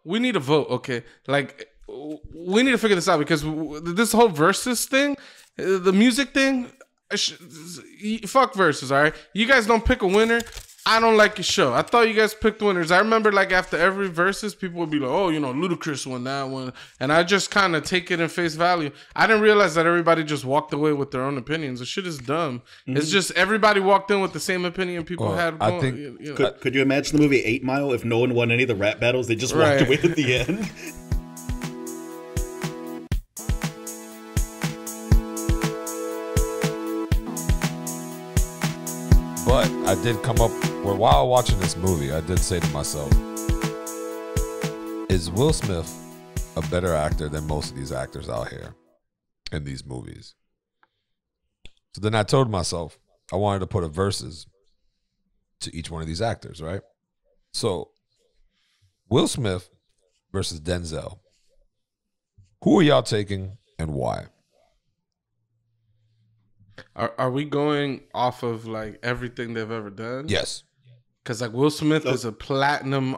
we need a vote, okay? Like, we need to figure this out because this whole versus thing, the music thing, fuck versus, all right? You guys don't pick a winner. I don't like your show. I thought you guys picked winners. I remember like after every versus, people would be like, oh, Ludacris won that one. And I just kind of take it in face value. I didn't realize that everybody just walked away with their own opinions. The shit is dumb. Mm-hmm. It's just everybody walked in with the same opinion people had. I think, could you imagine the movie 8 Mile if no one won any of the rap battles? They just walked away at the end. But I did come up where while watching this movie, I did say to myself, is Will Smith a better actor than most of these actors out here in these movies? So then I told myself I wanted to put a versus to each one of these actors, right? So Will Smith versus Denzel. Who are y'all taking and why? Are we going off of like everything they've ever done? Yes. Because like Will Smith is a platinum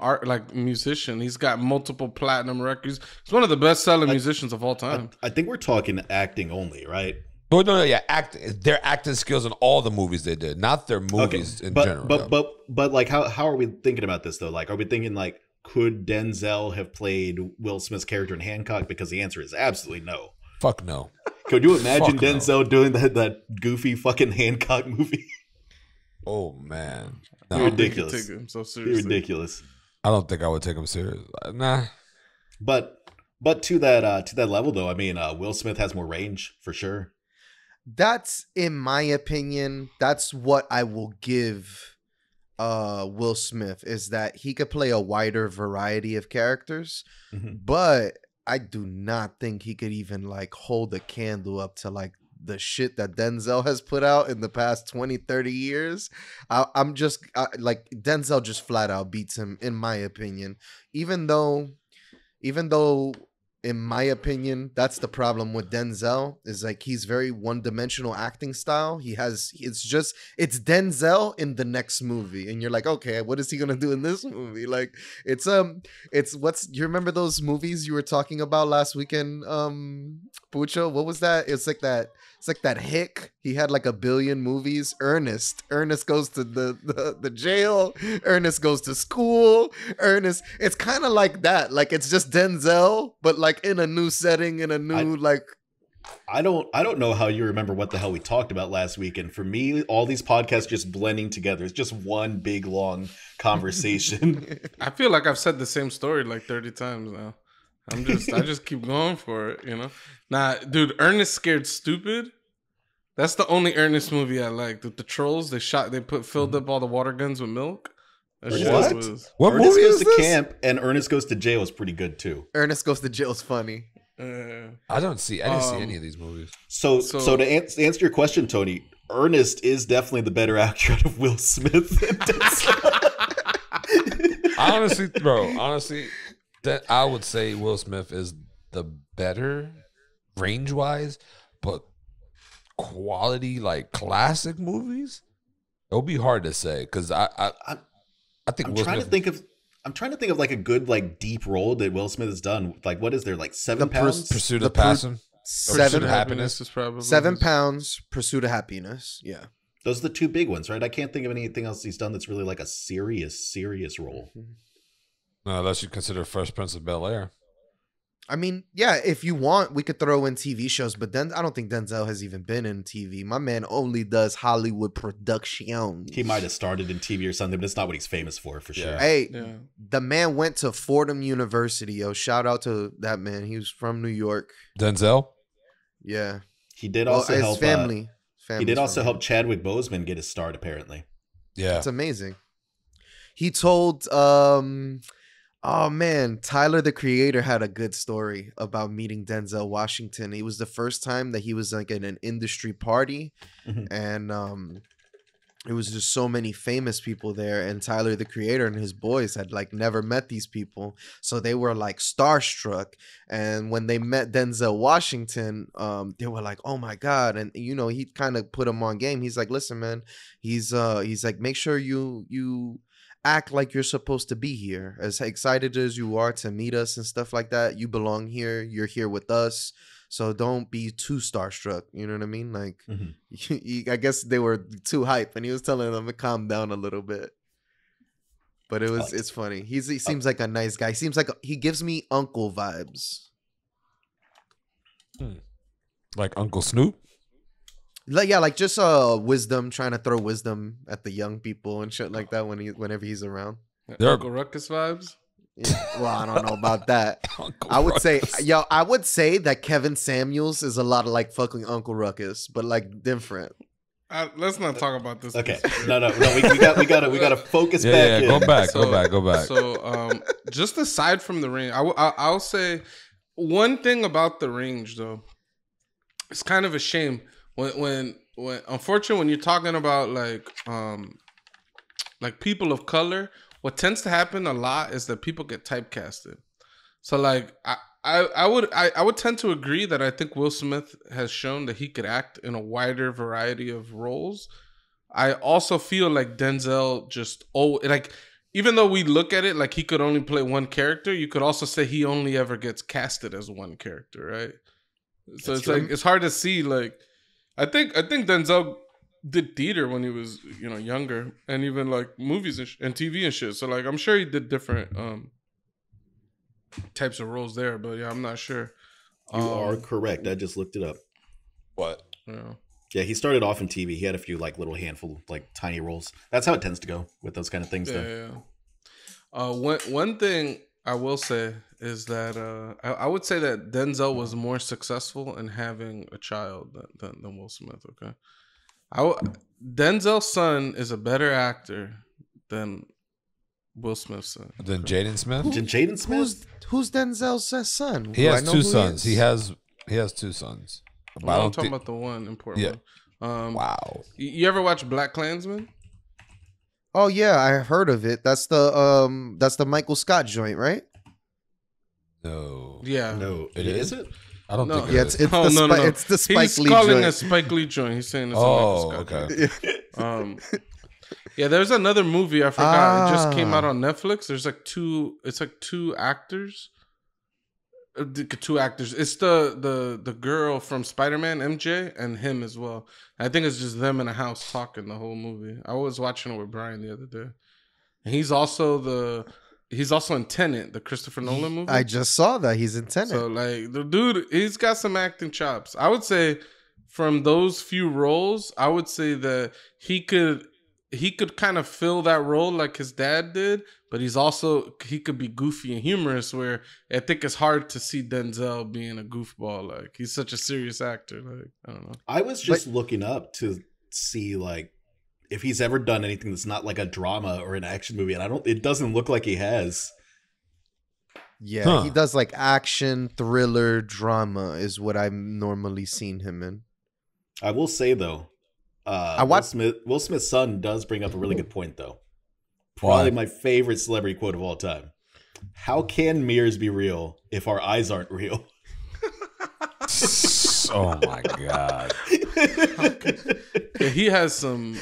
musician. He's got multiple platinum records. He's one of the best selling musicians of all time. I think we're talking acting only, right? No, yeah, their acting skills in all the movies they did, not their movies in general. But like how are we thinking about this though? Like, are we thinking like, could Denzel have played Will Smith's character in Hancock? Because the answer is absolutely no. Fuck no. Could you imagine Denzel doing that goofy fucking Hancock movie? Oh man, no. You're ridiculous. Take him so seriously. You're ridiculous. I don't think I would take him serious. Nah. But to that level though, I mean, Will Smith has more range for sure. That's, in my opinion, that's what I will give Will Smith, is that he could play a wider variety of characters, but I do not think he could even like hold a candle up to like the shit that Denzel has put out in the past 20, 30 years. I'm just like Denzel just flat out beats him, in my opinion, even though in my opinion, that's the problem with Denzel, is like he's very one-dimensional acting style. It's Denzel in the next movie, and you're like, okay, what is he gonna do in this movie? Like, it's you remember those movies you were talking about last weekend, Pucho? What was that? It's like that Hick. He had like a billion movies. Ernest goes to the jail. Ernest goes to school. It's kind of like that. Like, it's just Denzel, but like in a new setting, in a new I don't know how you remember what the hell we talked about last week. And for me, all these podcasts just blending together. It's just one big long conversation. I feel like I've said the same story like 30 times now. I just keep going for it, you know? Nah, dude, Ernest Scared Stupid. That's the only Ernest movie I liked. With the trolls, they filled up all the water guns with milk. What Ernest Goes to Camp and Ernest Goes to Jail is pretty good too. Ernest Goes to Jail is funny. I didn't see any of these movies. So to answer your question, Tony, Ernest is definitely the better actor out of Will Smith. Honestly, that I would say Will Smith is the better range-wise, but quality, like classic movies, it'll be hard to say because I think I'm trying to think of like a good like deep role that Will Smith has done. Like, what is there, like 7 pounds? Pursuit of Passion. Pursuit of Happiness is probably 7 pounds. Pursuit of Happiness. Yeah, those are the two big ones, right? I can't think of anything else he's done that's really like a serious role. No, unless you consider Fresh Prince of Bel-Air. I mean, yeah, if you want, we could throw in TV shows, but then I don't think Denzel has even been in TV. My man only does Hollywood productions. He might have started in TV or something, but it's not what he's famous for sure. Hey, the man went to Fordham University, yo. Shout out to that man. He was from New York. Denzel? Yeah. He did also help family. He did also help Chadwick Boseman get his start, apparently. Yeah. It's amazing. He told oh man, Tyler the Creator had a good story about meeting Denzel Washington. It was the first time that he was like at an industry party, and it was just so many famous people there, and Tyler the Creator and his boys had like never met these people, so they were like starstruck. And when they met Denzel Washington, they were like, oh my god. And you know, he kind of put them on game. He's like, listen man, he's like, make sure you act like you're supposed to be here. As excited as you are to meet us and stuff like that, you belong here. You're here with us. So don't be too starstruck. You know what I mean? Like, I guess they were too hype, and he was telling them to calm down a little bit. But it's funny. He seems like a nice guy. He gives me uncle vibes. Like Uncle Snoop. Like just wisdom, trying to throw wisdom at the young people and shit like that whenever he's around. Uncle Ruckus vibes. Yeah, well, I don't know about that. Uncle I would say, Ruckus. I would say that Kevin Samuels is a lot of like fucking Uncle Ruckus, but like different. Let's not talk about this. Okay, no. We gotta focus back. Yeah, in. go back. So, just aside from the range, I'll say one thing about the range though. It's kind of a shame when unfortunately when you're talking about like people of color, what tends to happen a lot is that people get typecasted. So like I would tend to agree that I think Will Smith has shown that he could act in a wider variety of roles. I also feel like Denzel even though we look at it like he could only play one character, you could also say he only ever gets casted as one character, right? So it's like it's hard to see. Like I think Denzel did theater when he was younger, and even like movies and TV and shit. So like I'm sure he did different types of roles there, but yeah, I'm not sure. You are correct. I just looked it up. What? Yeah, he started off in TV. He had a few like little handful, like tiny roles. That's how it tends to go with those kind of things. Yeah. One thing I will say is that I would say that Denzel was more successful in having a child than Will Smith. Okay, Denzel's son is a better actor than Will Smith's son. Then Jaden Smith. Jaden Smith. Who's Denzel's son? He has two sons. He has two sons. I'm talking about the one important one. Wow. You ever watch Black Klansman? Oh yeah, I heard of it. That's the Michael Scott joint, right? No. Yeah. No, Is it? I don't think Yeah, it is. it's the Spike He's Lee calling joint. a Spike Lee joint. He's saying it's a Oh, Michael Scott okay. joint. Yeah, there's another movie I forgot. It just came out on Netflix. There's like two. It's like two actors. Two actors. It's the girl from Spider-Man, MJ, and him as well. I think it's just them in a house talking the whole movie. I was watching it with Brian the other day. And he's also in Tenet, the Christopher Nolan movie. I just saw that he's in Tenet. So like the dude, he's got some acting chops. I would say from those few roles, I would say that he could kind of fill that role like his dad did, but he could be goofy and humorous, where I think it's hard to see Denzel being a goofball. Like he's such a serious actor. Like I don't know. I was just looking up to see like if he's ever done anything that's not like a drama or an action movie, and it doesn't look like he has. Yeah, he does like action, thriller, drama is what I've normally seen him in. I will say though, Will Smith's son does bring up a really good point though. Probably my favorite celebrity quote of all time. How can mirrors be real if our eyes aren't real? Oh my god. Yeah, he has some.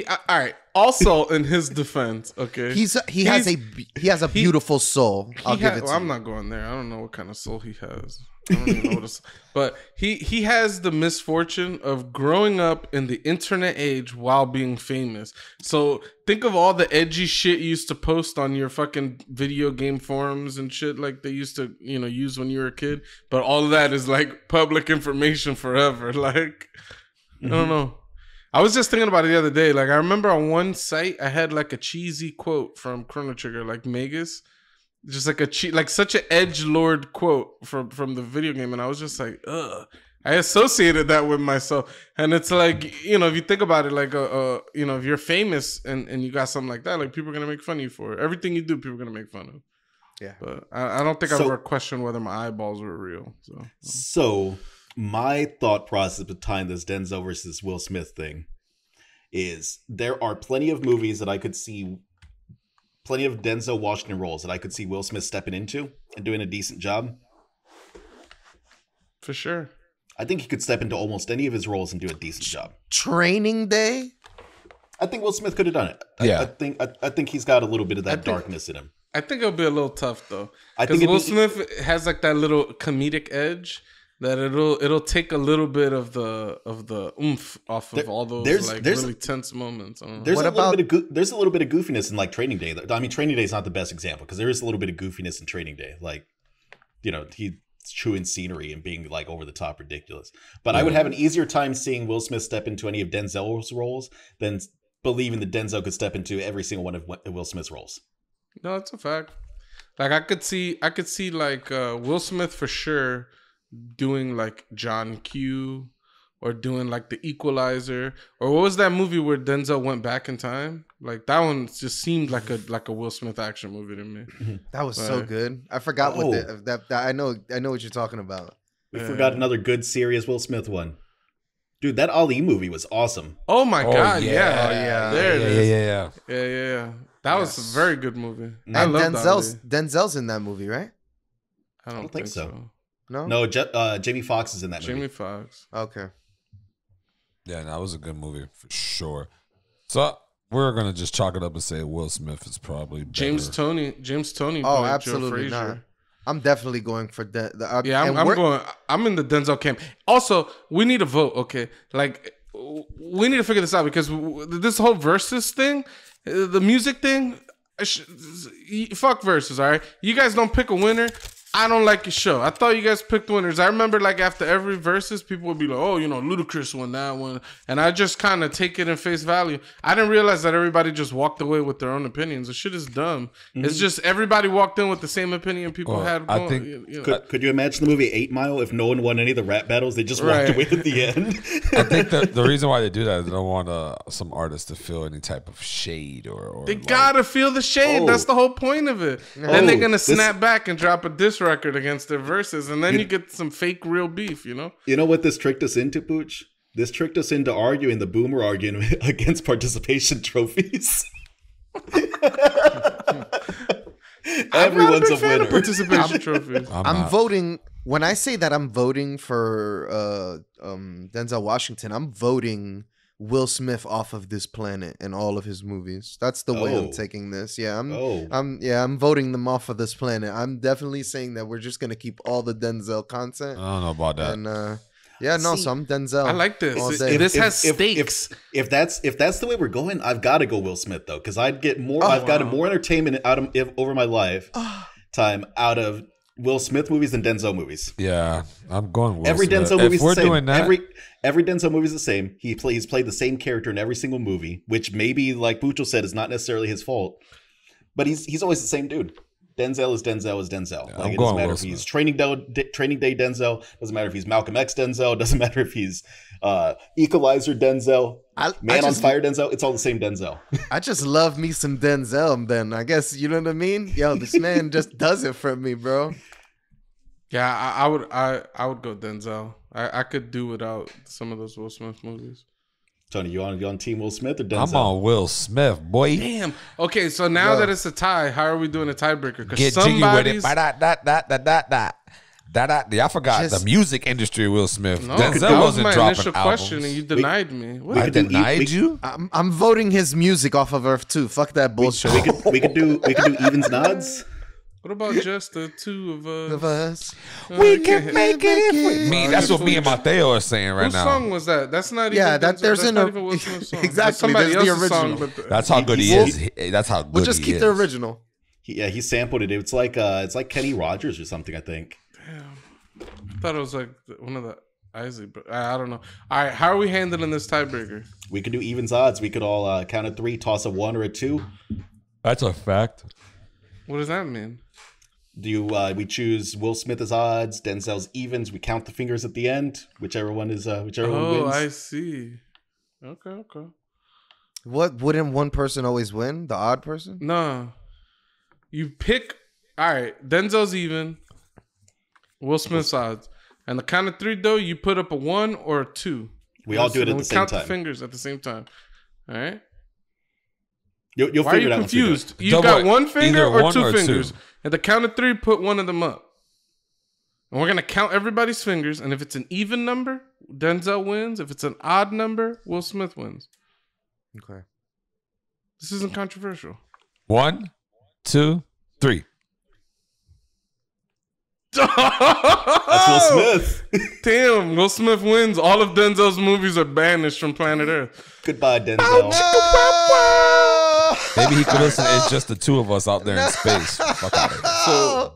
All right. Also, in his defense, okay, He has a beautiful soul. I'll give it to I'm you. not going there. I don't know what kind of soul he has. I don't even know but he has the misfortune of growing up in the internet age while being famous. So think of all the edgy shit you used to post on your fucking video game forums and shit like they used to, use when you were a kid. But all of that is like public information forever. Like, I don't know. I was just thinking about it the other day. Like I remember on one site I had like a cheesy quote from Chrono Trigger, like Magus. Just like such an edgelord quote from the video game, and I was just like, ugh. I associated that with myself, and it's like if you think about it, like if you're famous and you got something like that, like people are gonna make fun of you for it. Everything you do, people are gonna make fun of. Yeah, but I don't think I ever questioned whether my eyeballs were real. So my thought process behind this Denzel versus Will Smith thing is there are plenty of movies that I could see. Plenty of Denzel Washington roles that I could see Will Smith stepping into and doing a decent job. For sure. I think he could step into almost any of his roles and do a decent job. Training Day? I think Will Smith could have done it. Yeah. I think he's got a little bit of that think- darkness in him. I think it'll be a little tough though. I Because think Will Smith has like that little comedic edge that it'll take a little bit of the oomph off of all those there's really tense moments. I don't know. There's What a little about- bit of there's a little bit of goofiness in like Training Day. I mean, Training Day is not the best example because there is a little bit of goofiness in Training Day. Like, you know, he's chewing scenery and being like over the top ridiculous. But I would have an easier time seeing Will Smith step into any of Denzel's roles than believing that Denzel could step into every single one of Will Smith's roles. No, that's a fact. Like I could see like Will Smith for sure doing like John Q or doing like The Equalizer, or what was that movie where Denzel went back in time? Like that one just seemed like a Will Smith action movie to me. That was so Right. good. I forgot Oh. what that I know what you're talking about. We forgot another good, serious Will Smith one. Dude, that Ali movie was awesome. Oh my god, yeah. yeah. Oh, yeah. There it is. Yeah. That was a very good movie. I And love Denzel's in that movie, right? I don't think so. No. No, Jamie Foxx is in that movie. Jamie Foxx. Okay. Yeah, that was a good movie for sure. So we're gonna just chalk it up and say Will Smith is probably better. James Tony. Oh, played absolutely Joe Frazier. not. I'm definitely going for Yeah, I'm in the Denzel camp. Also, we need a vote, okay? Like, we need to figure this out because this whole versus thing, the music thing, fuck versus, all right? You guys don't pick a winner. I don't like your show. I thought you guys picked winners. I remember like after every versus, people would be like, oh, you know, Ludacris won that one. And I just kind of take it in face value. I didn't realize that everybody just walked away with their own opinions. The shit is dumb. It's just everybody walked in with the same opinion people Well, had. I Going, think- you know. Could you imagine the movie 8 Mile if no one won any of the rap battles? They just Right. walked away at the end. I think the reason why they do that is they don't want some artists to feel any type of shade or They like- gotta feel the shade. Oh. That's the whole point of it. Then they're gonna this- snap back and drop a diss record against their verses, and then you get some fake real beef. You know? You know what this tricked us into, Pooch? This tricked us into arguing the boomer argument against participation trophies. Everyone's a winner. Participation trophies. I'm not. voting. When I say that I'm voting for Denzel Washington, I'm voting Will Smith off of this planet and all of his movies. That's the way I'm Oh. taking this. Yeah, Oh. I'm voting them off of this planet. I'm definitely saying that we're just gonna keep all the Denzel content. I don't know about that. And yeah, no, See, so I'm Denzel. I like this. all day. This has stakes. If that's the way we're going, I've got to go Will Smith though, because I'd get more. Oh, I've gotten wow. more entertainment out of over my life time out of Will Smith movies than Denzel movies. Yeah, I'm going Will Every Smith. Denzel movie's If we're the same. doing that, Every Denzel movie's the same. He's played the same character in every single movie, which maybe, like Bucho said, is not necessarily his fault. But he's always the same dude. Denzel is Denzel. I'm Like it going doesn't matter Will if he's Smith. Training Day Denzel. Doesn't matter if he's Malcolm X Denzel. Doesn't matter if he's Equalizer Denzel. Man on Fire Denzel. It's all the same Denzel. I just love me some Denzel. Then I guess you know what I mean. Yo, this man just does it for me, bro. Yeah, I would go Denzel. I could do without some of those Will Smith movies. Tony, you on Team Will Smith or Denzel? I'm on Will Smith, boy. Damn. Okay, so now Yo. that it's a tie, how are we doing a tiebreaker? Because Get jiggy with it. somebody's Yeah, I forgot Just- the music industry. Will Smith. no, Denzel that was wasn't my dropping initial albums. question, and you denied me. What? I denied you. I'm voting his music off of Earth 2. Fuck that bullshit. we could do evens and odds. What about just the two of Of us? us. We can make it if we. Me, Oh, that's you what me and fool. Mateo are saying right Whose now. song was that? That's not even. Yeah, that- Denzel- there's that's an not or- even Will Smith's song. Exactly, That's somebody there's the else's song, original. but That's how good he is. That's how good We'll just he keep is. the original. He sampled it. It's like Kenny Rogers or something. I think. I thought it was like one of the Isley, but I don't know. All right, how are we handling this tiebreaker? We could do evens odds. We could all count of 3, toss a 1 or a 2. That's a fact. What does that mean? Do you, we choose Will Smith as odds, Denzel's evens. We count the fingers at the end. Whichever one is whichever one Oh, wins. I see. Okay. What wouldn't one person always win? The odd person? No, you pick. All right, Denzel's even. Will Smith's odds. And the count of 3, though, you put up a 1 or a 2. We all do it at We the same count time. the fingers at the same time. All right. You'll Why are figure you it out. once we do it. confused? You So got what? one finger Either or one 2 or 2? fingers. At the count of 3, put one of them up. And we're gonna count everybody's fingers. And if it's an even number, Denzel wins. If it's an odd number, Will Smith wins. Okay. This isn't controversial. 1, 2, 3. That's Will Smith. Damn, Will Smith wins. All of Denzel's movies are banished from planet Earth. Goodbye, Denzel. Maybe he could listen. It's just the two of us out there in space. Fuck out of here. So,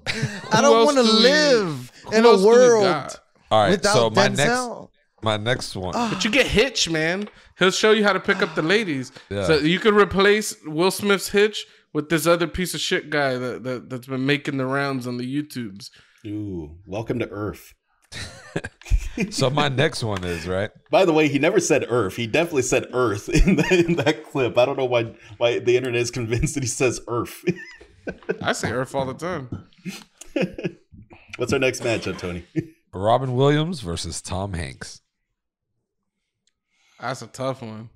I don't want to live in who a else do we world got? All right, without so Denzel. my next one. But you get Hitch, man. He'll show you how to pick up the ladies. Yeah. So you could replace Will Smith's Hitch with this other piece of shit guy that's been making the rounds on the YouTubes. Ooh, welcome to Earth. So my next one is right. By the way, he never said Earth. He definitely said Earth in that clip. I don't know why the internet is convinced that he says Earth. I say Earth all the time. What's our next matchup, Tony? Robin Williams versus Tom Hanks. That's a tough one.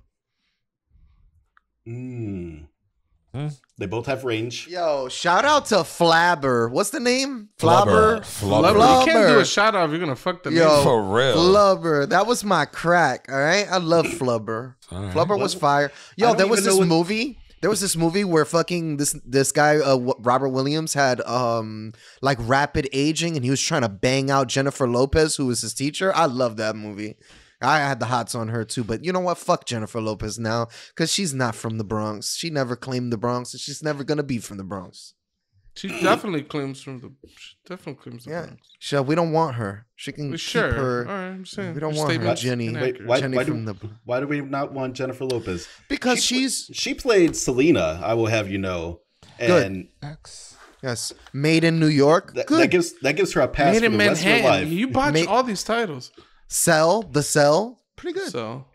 They both have range. Yo, shout out to Flabber. What's the name? Flubber. Flubber. You can't do a shout out if you're gonna fuck the Yo, name. For real. Flubber. That was my crack. All right. I love Flubber. All right. Flubber was fire. I Yo, don't there was even this know what- movie. There was this movie where fucking this guy Robert Williams had like rapid aging, and he was trying to bang out Jennifer Lopez, who was his teacher. I love that movie. I had the hots on her too, but you know what? Fuck Jennifer Lopez now, because she's not from the Bronx. She never claimed the Bronx, and she's never gonna be from the Bronx. She definitely claims the Yeah, Bronx. so we don't want her. She can keep Sure. her. All right, I'm saying. We don't Your want her, statement's Jenny. inaccurate. Wait, Jenny from why do we not want Jennifer Lopez? Because she's She played Selena, I will have you know. And yes, made in New York. that gives her a pass Made for in the rest of her Manhattan. life. You botch Made- all these titles. The Cell, pretty good. So,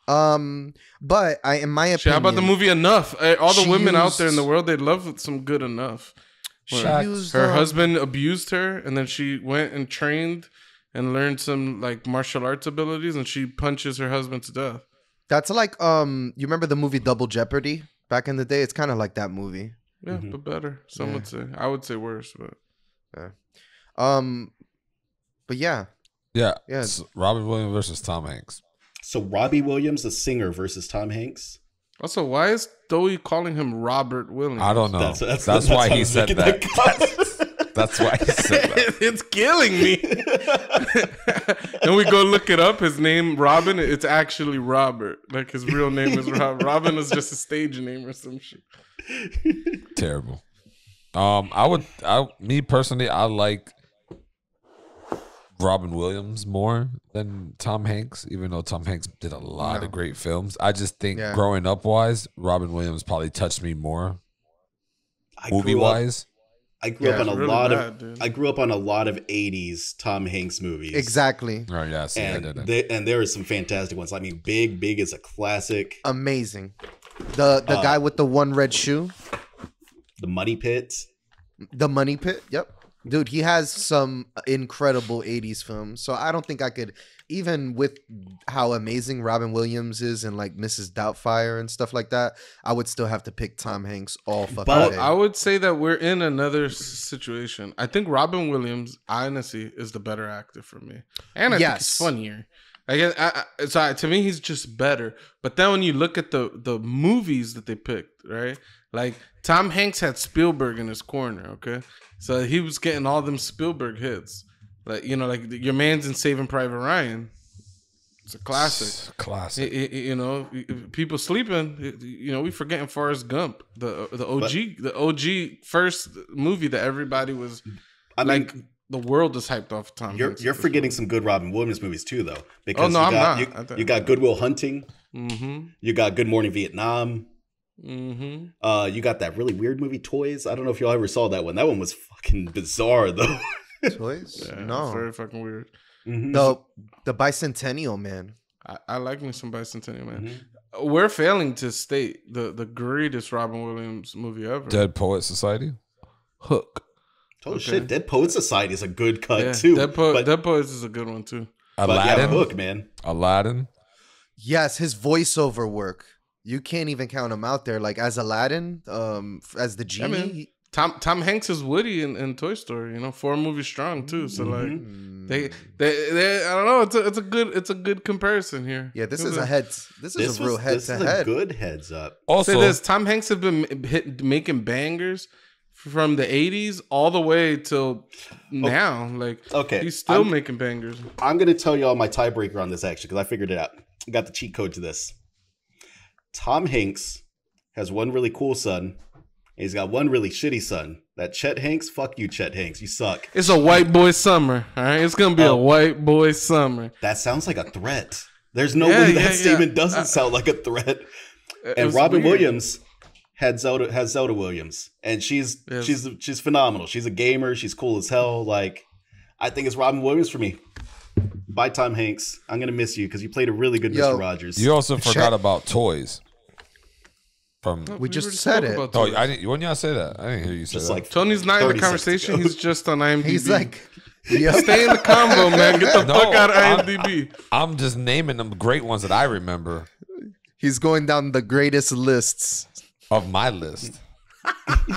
But in my opinion, shit, how about the movie Enough? All the She women out there in used- the world, they'd love some good Enough. She Where used, her husband abused her, and then she went and trained and learned some like martial arts abilities, and she punches her husband to death. That's like you remember the movie Double Jeopardy back in the day? It's kind of like that movie. Yeah, but better. Some would say. I would say worse, but But yeah, Yeah. Yeah. It's Robin Williams versus Tom Hanks. So Robbie Williams, the singer, versus Tom Hanks. also, why is Dowie calling him Robert Williams? I don't know. That's That's how why I he was said making that. That's why he said that. It's killing me. And we go look it up. His name, Robin, it's actually Robert. Like his real name is Robert. Robin is just a stage name or some shit. Terrible. Me personally, I like Robin Williams more than Tom Hanks, even though Tom Hanks did a lot of great films. I just think growing up wise, Robin Williams probably touched me more movie wise. I grew up on a really lot bad, of dude. I grew up on a lot of 80s Tom Hanks movies. exactly. Oh yeah, see, I didn't. And there are some fantastic ones. I mean, Big is a classic. Amazing. The guy with the one red shoe, The Money Pit. the Money Pit. Yep. Dude, he has some incredible 80s films. So I don't think I could, even with how amazing Robin Williams is and like Mrs. Doubtfire and stuff like that, I would still have to pick Tom Hanks all fucking But day. I would say that we're in another situation. I think Robin Williams, honestly, is the better actor for me, and I think he's Yes. funnier. To me, he's just better. But then when you look at the movies that they picked, right? Like Tom Hanks had Spielberg in his corner, okay, so he was getting all them Spielberg hits. Like like your man's in Saving Private Ryan. It's a classic. Classic. People sleeping. We forgetting Forrest Gump, the OG first movie that everybody was the world is hyped off. Tom Hanks. You're forgetting some good Robin Williams movies too, though. Because I'm not. You got Good Will Hunting. Mm-hmm. You got Good Morning Vietnam. Mm-hmm. You got that really weird movie Toys. I don't know if y'all ever saw that one. That one was fucking bizarre though. Toys? Yeah, No. it's very fucking weird. The Bicentennial Man. I like me some Bicentennial Man. We're failing to state the greatest Robin Williams movie ever. Dead Poet Society. Hook. Oh shit, Dead Poet Society is a good cut Yeah, too. Dead Poets is a good one too. But yeah, Aladdin. Hook, man. Aladdin. Yes, his voiceover work. You can't even count him out there. Like as Aladdin, as the genie. man. Tom Hanks is Woody in Toy Story. 4 movies strong too. So like, They I don't know. It's a good comparison here. Yeah, this is a head. This is a real head this to is a head. good heads up. Also, Say this: Tom Hanks have been making bangers from the 80s all the way till now. Like, Okay, he's still making bangers. I'm going to tell y'all my tiebreaker on this actually because I figured it out. I got the cheat code to this. Tom Hanks has one really cool son. And he's got one really shitty son. That Chet Hanks, fuck you, Chet Hanks. You suck. It's a white boy summer. All right, it's gonna be a white boy summer. That sounds like a threat. There's no way that statement doesn't sound like a threat. And Robin Williams has Zelda Williams, and she's phenomenal. She's a gamer. She's cool as hell. Like, I think it's Robin Williams for me. Bye, Tom Hanks. I'm gonna miss you because you played a really good Mr. Rogers. You also forgot about toys. We just said it. Oh, I didn't. When y'all say that, I didn't hear you say Just that. like Tony's not in the 30 conversation. seconds He's just on IMDb. He's like, yep. Stay in the combo, man. Get the fuck out of IMDb. I'm just naming them great ones that I remember He's going down the greatest lists. of my list.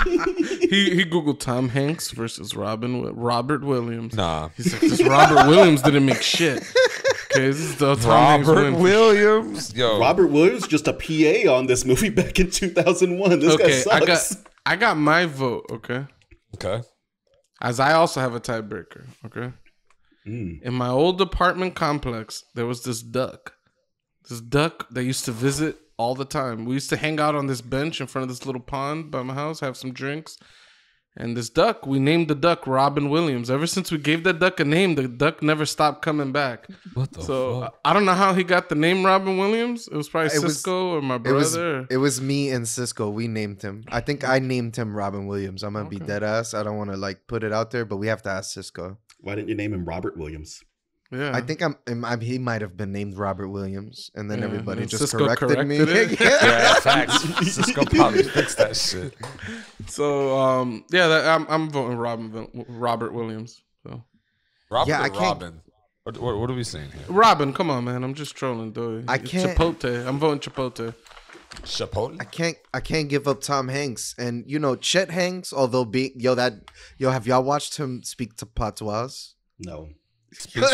He googled Tom Hanks versus Robert Williams. Nah, He's like, this Robert Williams didn't make shit. Okay, this is the Tom Hanks Robert win. Williams. Yo, Robert Williams just a PA on this movie back in 2001. This guy sucks. I got my vote. Okay, okay. as I also have a tiebreaker. Okay, in my old apartment complex, there was this duck. This duck that used to visit all the time. We used to hang out on this bench in front of this little pond by my house, have some drinks. And this duck, we named the duck Robin Williams. Ever since we gave that duck a name, the duck never stopped coming back. What the fuck? I don't know how he got the name Robin Williams. It was probably Cisco or my brother. It was me and Cisco. We named him. I think I named him Robin Williams. I'm gonna be dead ass. I don't want to like put it out there, but we have to ask Cisco. Why didn't you name him Robert Williams? Yeah, I think he might have been named Robert Williams, and then everybody and just Cisco corrected me. it. Yeah, facts. Cisco probably fixed that shit. So I'm voting Robert Williams. So Robert Yeah, or I can't- Robin? What are we saying here? Robin, come on, man. I'm just trolling, dude. I can't- Chipotle. I'm voting Chipotle. Chipotle? I can't give up Tom Hanks, and Chet Hanks. Although have y'all watched him speak to patois? No. Speak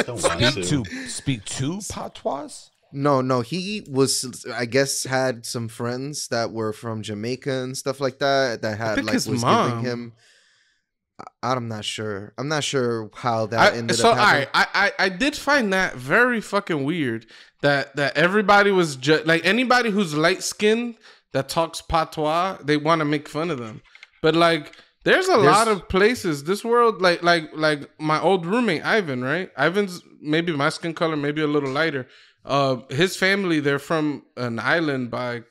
to patois? No, he was. I guess had some friends that were from Jamaica and stuff like that. That had think like his was mom. giving him. I'm not sure. I'm not sure how that ended So up happening. I did find that very fucking weird that everybody was like anybody who's light skinned that talks patois, they want to make fun of them. But like there's a lot of places this world like my old roommate Ivan, right? Ivan's maybe my skin color, maybe a little lighter. His family, they're from an island by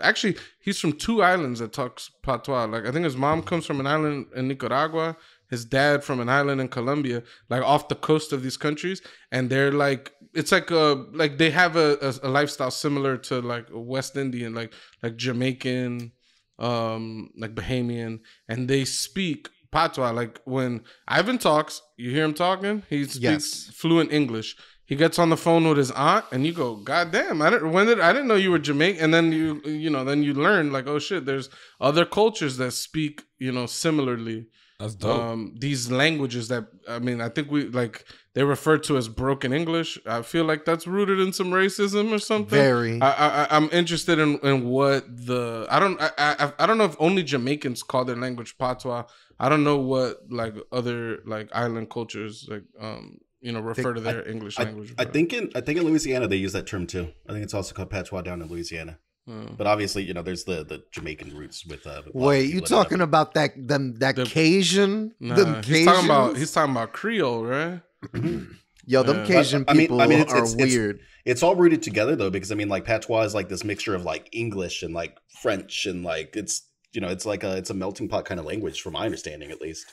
actually he's from 2 islands that talks patois. Like I think his mom comes from an island in Nicaragua, his dad from an island in Colombia, like off the coast of these countries, and they're like it's like they have a lifestyle similar to like West Indian, like Jamaican, like Bahamian, and they speak patois. Like when Ivan talks, you hear him talking, he speaks fluent English. He gets on the phone with his aunt, and you go, "God damn! I didn't know you were Jamaican." And then then you learn like, oh shit, there's other cultures that speak similarly. That's dope. These languages that I think they refer to as broken English. I feel like that's rooted in some racism or something. Very. I'm interested in what the I don't know if only Jamaicans call their language patois. I don't know what like other like island cultures like refer to their English language. I think in Louisiana they use that term too. I think it's also called patois down in Louisiana. But obviously, there's the Jamaican roots with. Wait, you talking about that Cajun? Nah, he's talking about Creole, right? Yo, them Cajun people are weird. It's all rooted together though, because like patois is like this mixture of like English and like French and like it's it's a melting pot kind of language, from my understanding at least.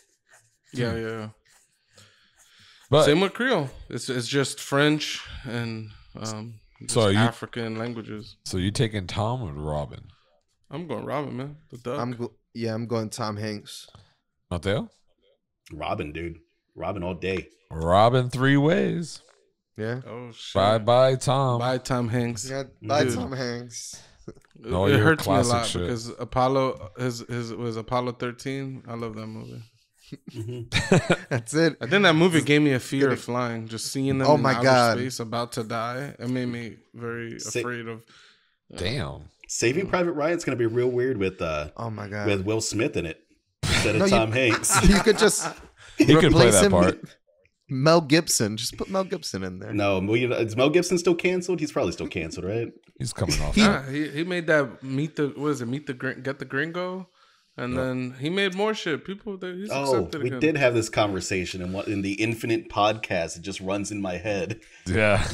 Yeah. But same with Creole. It's just French and African languages. So you taking Tom or Robin? I'm going Robin, man. The duck. I'm going Tom Hanks. Mateo? Robin, dude. Robin all day. Robin 3 ways. Yeah. Oh shit. Bye Tom. Bye Tom Hanks. Yeah, bye Tom Hanks. No, it your hurts me a classic lot shit. because Apollo his was Apollo 13. I love that movie. That's it. I think that movie gave me a fear of flying. Just seeing them Oh in my outer God. space about to die. It made me very afraid of. Damn. Saving Private Ryan's gonna be real weird with Oh my God. with Will Smith in it instead of No, Tom Hanks. You could just He could play replace that him part. with Mel Gibson. Just put Mel Gibson in there. No, is Mel Gibson still canceled? He's probably still canceled, right? He's coming off. He made that Meet the Get the Gringo, and then he made more shit. He's Oh, accepted we again. did have this conversation in the Infinite podcast. It just runs in my head. Yeah.